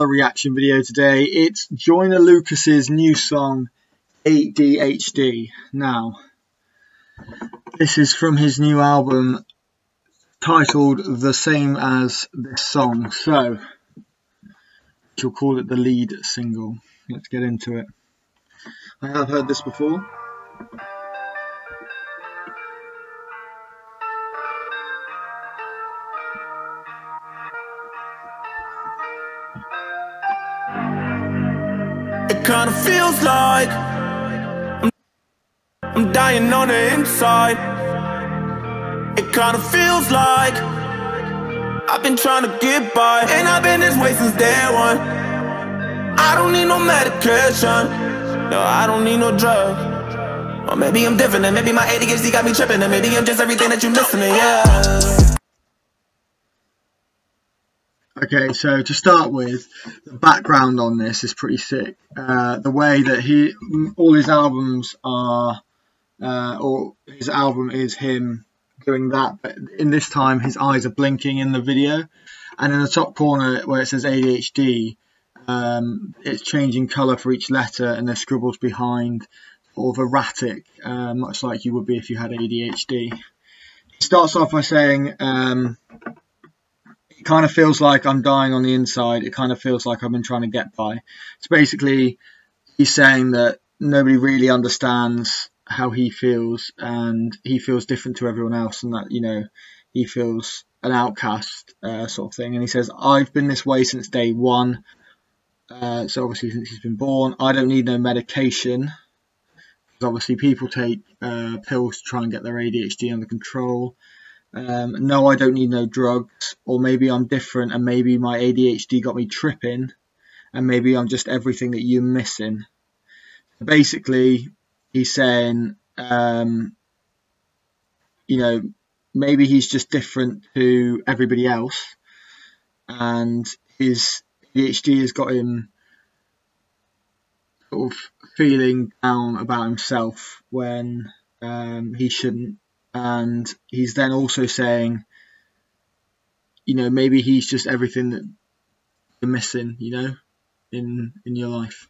A reaction video today. It's Joyner Lucas's new song ADHD. Now, this is from his new album titled the same as this song, so she'll call it the lead single. Let's get into it. I have heard this before. It kinda feels like I'm dying on the inside. It kinda feels like I've been trying to get by, and I've been this way since day one. I don't need no medication, no, I don't need no drug. Or maybe I'm different, and maybe my ADHD got me tripping, and maybe I'm just everything that you're missing, yeah. Okay, so to start with, the background on this is pretty sick. The way that all his albums are, or his album is him doing that, but in this time his eyes are blinking in the video, and in the top corner where it says ADHD, it's changing colour for each letter, and there's scribbles behind, sort of erratic, much like you would be if you had ADHD. He starts off by saying, it kind of feels like I'm dying on the inside. It kind of feels like I've been trying to get by. It's basically, he's saying that nobody really understands how he feels, and he feels different to everyone else, and that, you know, he feels an outcast, sort of thing. And he says, I've been this way since day one. So obviously since he's been born. I don't need no medication, because obviously people take pills to try and get their ADHD under control. No, I don't need no drugs, or maybe I'm different, and maybe my ADHD got me tripping, and maybe I'm just everything that you're missing. Basically, he's saying, you know, maybe he's just different to everybody else, and his ADHD has got him sort of feeling down about himself when he shouldn't. And he's then also saying, you know, maybe he's just everything that you're missing, you know, in your life.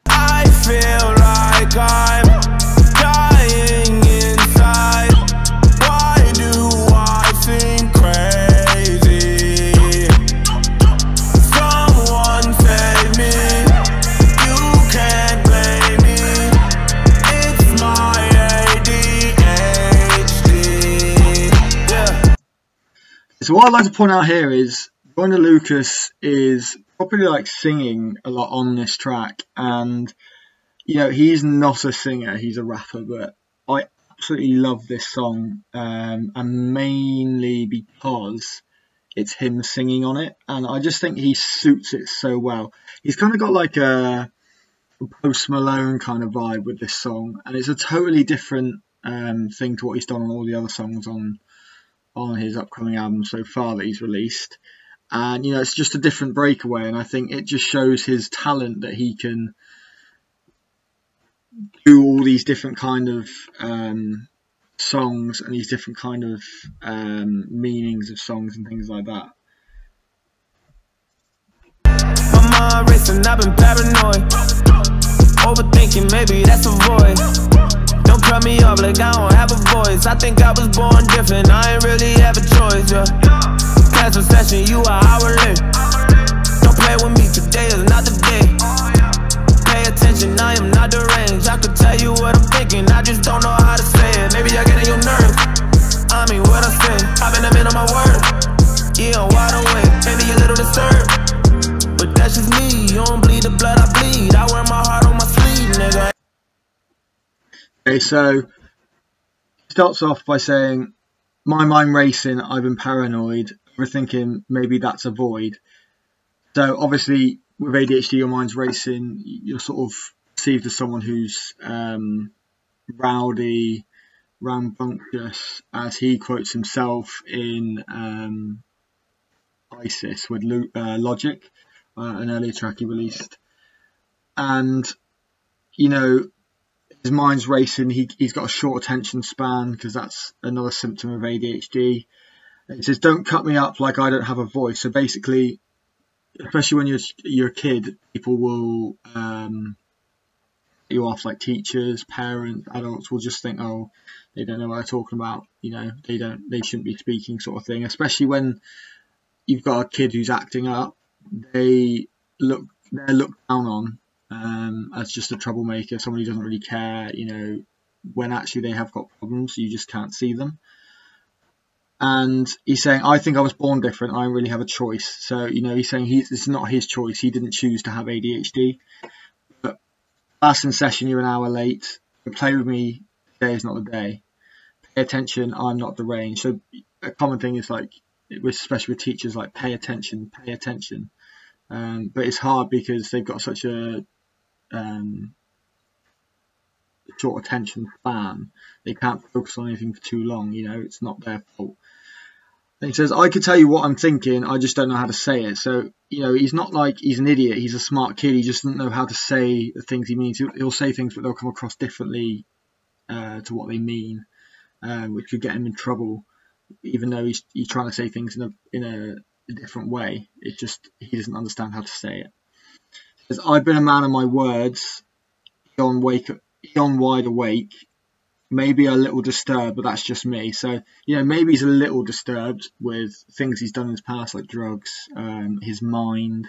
I feel like I'm dying inside. Why do I seem crazy? Someone save me. You can't blame me. It's my So what I'd like to point out here is Joyner Lucas is probably like singing a lot on this track, and you know, he's not a singer, he's a rapper, but I absolutely love this song, and mainly because it's him singing on it, and I just think he suits it so well. He's kind of got like a Post Malone kind of vibe with this song, and it's a totally different thing to what he's done on all the other songs on his upcoming album so far that he's released. And you know, it's just a different breakaway, and I think it just shows his talent that he can do all these different kind of songs and these different kind of meanings of songs and things like that. My mind racing, I've been paranoid, overthinking, maybe that's a voice. Don't cut me off like I don't have a voice. I think I was born different, I ain't really have a choice, yeah. Cancel session, you are hourly. Don't play with me, today is not the day. Pay attention, I am not deranged. I could tell you what I'm thinking, I just don't know how to say it. Maybe I get on your nerves, I mean what I say. I've been a man on my word, yeah, I'm wide awake. Maybe a little disturbed, but that's just me. You don't bleed the blood I bleed. I wear my heart on my sleeve, nigga. Okay, so he starts off by saying, my mind racing, I've been paranoid, overthinking, maybe that's a void. So obviously with ADHD, your mind's racing, you're sort of perceived as someone who's rowdy, rambunctious, as he quotes himself in ISIS with Logic, an earlier track he released. And, you know, his mind's racing, he's got a short attention span, because that's another symptom of ADHD. It says, don't cut me up like I don't have a voice. So basically, especially when you're a kid, people will you off, like teachers, parents, adults will just think, oh, they don't know what they're talking about, they shouldn't be speaking, sort of thing. Especially when you've got a kid who's acting up, they're looked down on as just a troublemaker, someone who doesn't really care, when actually they have got problems, you just can't see them. And he's saying, I think I was born different, I don't really have a choice. So, he's saying it's not his choice, he didn't choose to have ADHD. But class in session, you're an hour late, play with me, today is not the day. Pay attention, I'm not deranged. So a common thing is, like, especially with teachers, like, pay attention. But it's hard because they've got such a short attention span. They can't focus on anything for too long, it's not their fault. And he says, I could tell you what I'm thinking, I just don't know how to say it. So, he's not like he's an idiot, he's a smart kid, he just doesn't know how to say the things he means. He'll say things, but they'll come across differently to what they mean, which could get him in trouble, even though he's trying to say things in a different way. It's just he doesn't understand how to say it. He says, I've been a man of my words, on wide awake, maybe a little disturbed, but that's just me. So, maybe he's a little disturbed with things he's done in his past, like drugs, his mind,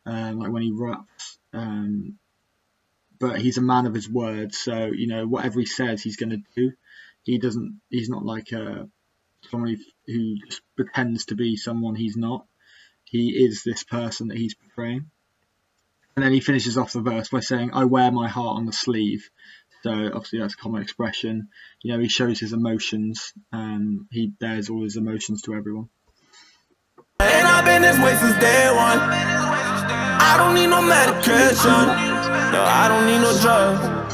like when he raps. But he's a man of his words, so, whatever he says, he's going to do. He's not like someone who just pretends to be someone he's not. He is this person that he's portraying. And then he finishes off the verse by saying, I wear my heart on the sleeve. So obviously that's a common expression. He shows his emotions. He bears all his emotions to everyone. And I've been this way since day one. I don't need no medication. No, I don't need no drugs.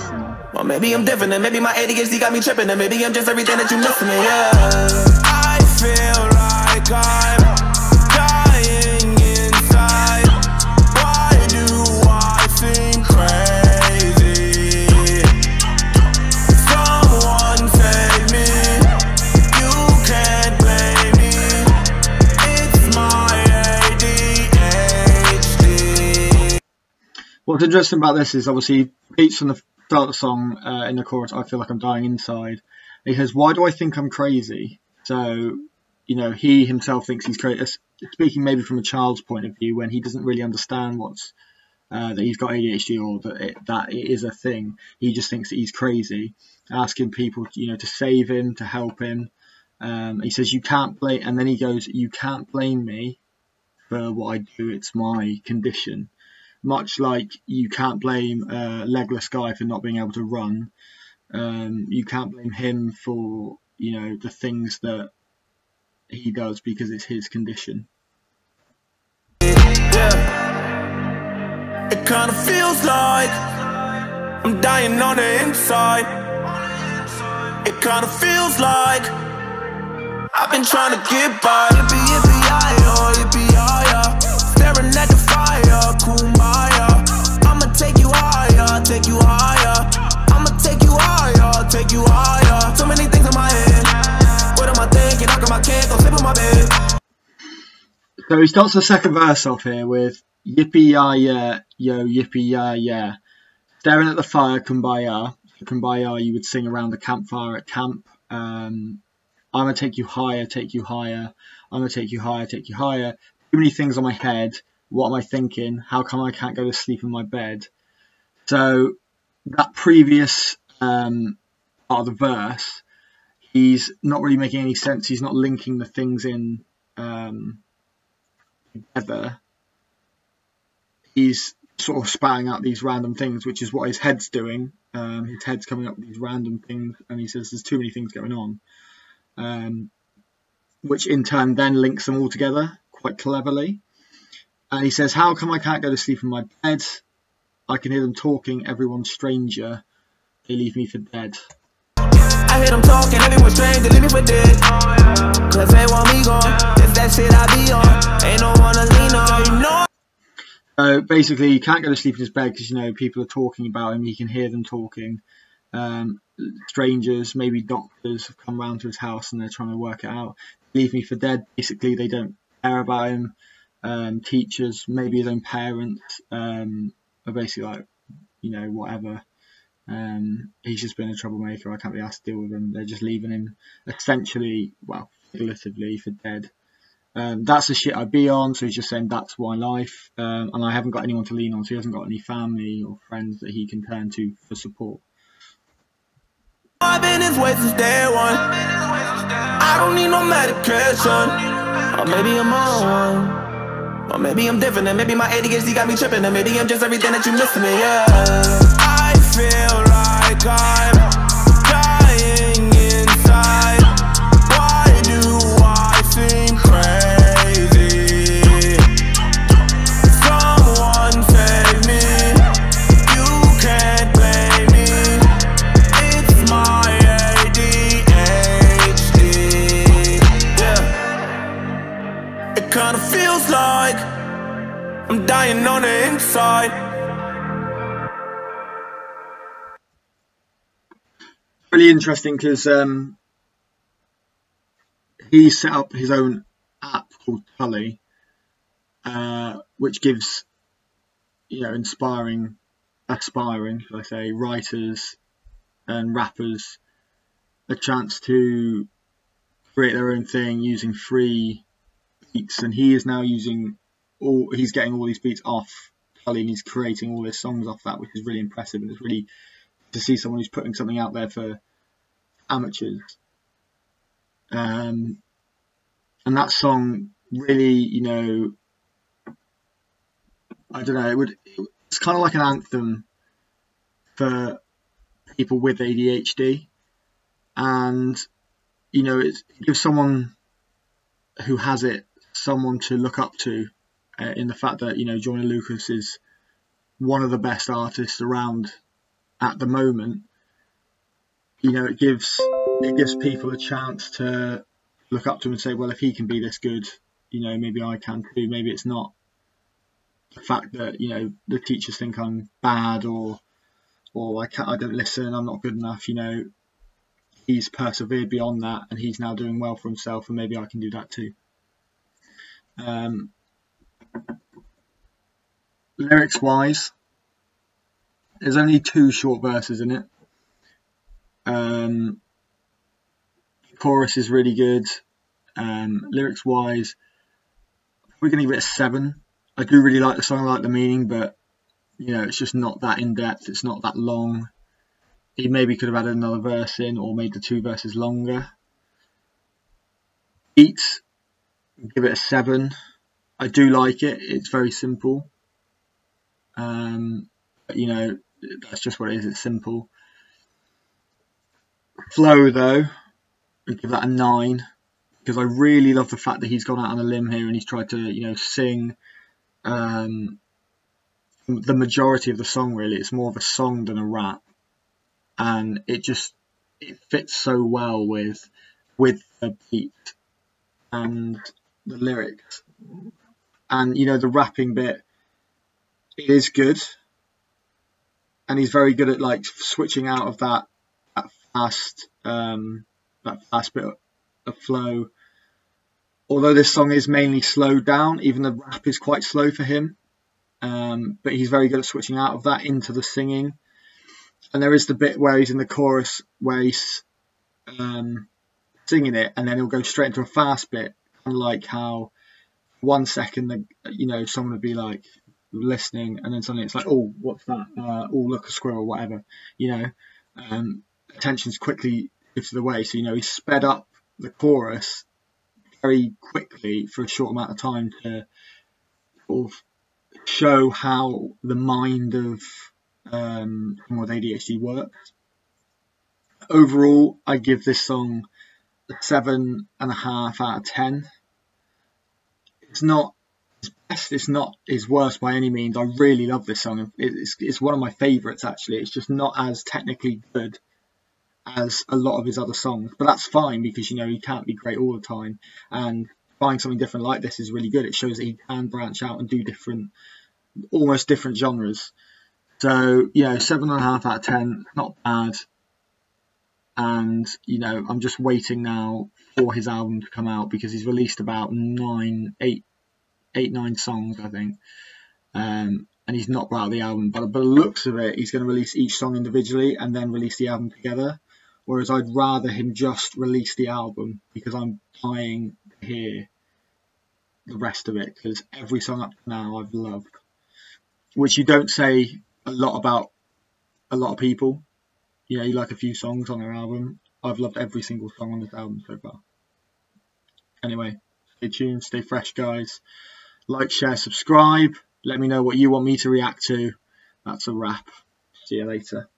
Well, maybe I'm different, and maybe my ADHD got me tripping, and maybe I'm just everything that you missing, yeah. I feel like I'm dying inside. Why do I seem crazy? Someone save me. You can't blame me. It's my ADHD. What's interesting about this is obviously Pete's from the start of the song in the chorus, I feel like I'm dying inside. He says, why do I think I'm crazy? So, he himself thinks he's crazy, speaking maybe from a child's point of view when he doesn't really understand that he's got ADHD or that it is a thing. He just thinks that he's crazy, asking people, to save him, to help him. He says, you can't blame, and then he goes, you can't blame me for what I do, it's my condition. Much like you can't blame a legless guy for not being able to run. You can't blame him for, the things that he does because it's his condition. Yeah. It kind of feels like I'm dying on the inside. It kind of feels like I've been trying to get by. Yippee, yippee-yi-yo, yippee-yi-yo. Staring at the fire, kumbaya. I'ma take you higher, take you higher. I'ma take you higher, take you higher. So many things in my head. What am I thinking? How come I can't go sleep in my bed? So he starts the second verse off here with yippee-yi-ya, yo, yippee-yi-ya. Staring at the fire, kumbaya. Kumbaya you would sing around the campfire at camp. I'ma take you higher, take you higher. I'ma take you higher, take you higher. Too many things on my head. What am I thinking? How come I can't go to sleep in my bed? So that previous part of the verse, he's not really making any sense. He's not linking the things in together. He's sort of spouting out these random things, which is what his head's doing. His head's coming up with these random things, and he says there's too many things going on, which in turn then links them all together quite cleverly. And he says, how come I can't go to sleep in my bed? I can hear them talking, everyone's stranger. They leave me for dead. I hear them talking, everyone's strange, they leave me for dead. Cause they want me gone, it's that shit I be on. Ain't no one to lean on, you know. So basically, he can't go to sleep in his bed because, people are talking about him. He can hear them talking. Strangers, maybe doctors, have come round to his house and they're trying to work it out. Leave me for dead. Basically, they don't care about him. teachers, maybe his own parents, are basically like, whatever. He's just been a troublemaker. I can't be asked to deal with him. They're just leaving him essentially, well, figuratively, for dead. That's the shit I'd be on. So he's just saying that's my life, and I haven't got anyone to lean on. So he hasn't got any family or friends that he can turn to for support. I've been this way since day one. I don't need no medication. Or maybe I'm on one. Or maybe I'm different, and maybe my ADHD got me tripping, and maybe I'm just everything that you miss to me, yeah. I feel like I'm dying inside. Why do I seem crazy? Someone save me. You can't blame me. It's my ADHD. Yeah. It kinda feels like I'm dying on the inside. Really interesting because he set up his own app called Tully, which gives, aspiring, should I say, writers and rappers a chance to create their own thing using free beats, and he is now he's getting all these beats off Tully, and he's creating all his songs off that, which is really impressive, and it's really to see someone who's putting something out there for amateurs. And that song really, I don't know, it's kind of like an anthem for people with ADHD, and it gives someone who has it someone to look up to, in the fact that Joyner Lucas is one of the best artists around at the moment. It gives people a chance to look up to him and say, well, if he can be this good, maybe I can too. Maybe it's not the fact that the teachers think I'm bad or I don't listen, I'm not good enough. He's persevered beyond that, and he's now doing well for himself, and maybe I can do that too. Lyrics wise, there's only 2 short verses in it. The chorus is really good. Lyrics wise, we're going to give it a 7. I do really like the song, I like the meaning, but it's just not that in depth. It's not that long. He maybe could have added another verse in, or made the 2 verses longer. Beat, give it a 7. I do like it. It's very simple. But, that's just what it is. It's simple. Flow, though, I'd give that a 9, because I really love the fact that he's gone out on a limb here and he's tried to, sing the majority of the song. Really, it's more of a song than a rap, and it fits so well with the beat and the lyrics, and the rapping bit. It is good, and he's very good at like switching out of that fast bit of flow. Although this song is mainly slowed down, even the rap is quite slow for him. But he's very good at switching out of that into the singing. And there is the bit where he's in the chorus where he's singing it, and then he'll go straight into a fast bit, kind of like how 1 second, someone would be like listening, and then suddenly it's like, oh, what's that? Oh, look, a squirrel, whatever. Attention's quickly shifted away. So he sped up the chorus very quickly for a short amount of time to sort of show how the mind of someone with ADHD works. Overall, I give this song a 7.5 out of 10. It's not his best, it's not his worst by any means. I really love this song. It's one of my favourites, actually. It's just not as technically good as a lot of his other songs, but that's fine, because he can't be great all the time, and finding something different like this is really good. It shows that he can branch out and do almost different genres. So 7.5 out of 10, not bad. And I'm just waiting now for his album to come out, because he's released about 8 8-9 songs, I think. And he's not brought out the album. But by the looks of it, he's going to release each song individually and then release the album together. Whereas I'd rather him just release the album, because I'm dying to hear the rest of it, because every song up to now I've loved, which you don't say a lot about a lot of people. You know, you like a few songs on their album. I've loved every single song on this album so far. Anyway, stay tuned, stay fresh, guys. Like, share, subscribe. Let me know what you want me to react to. That's a wrap. See you later.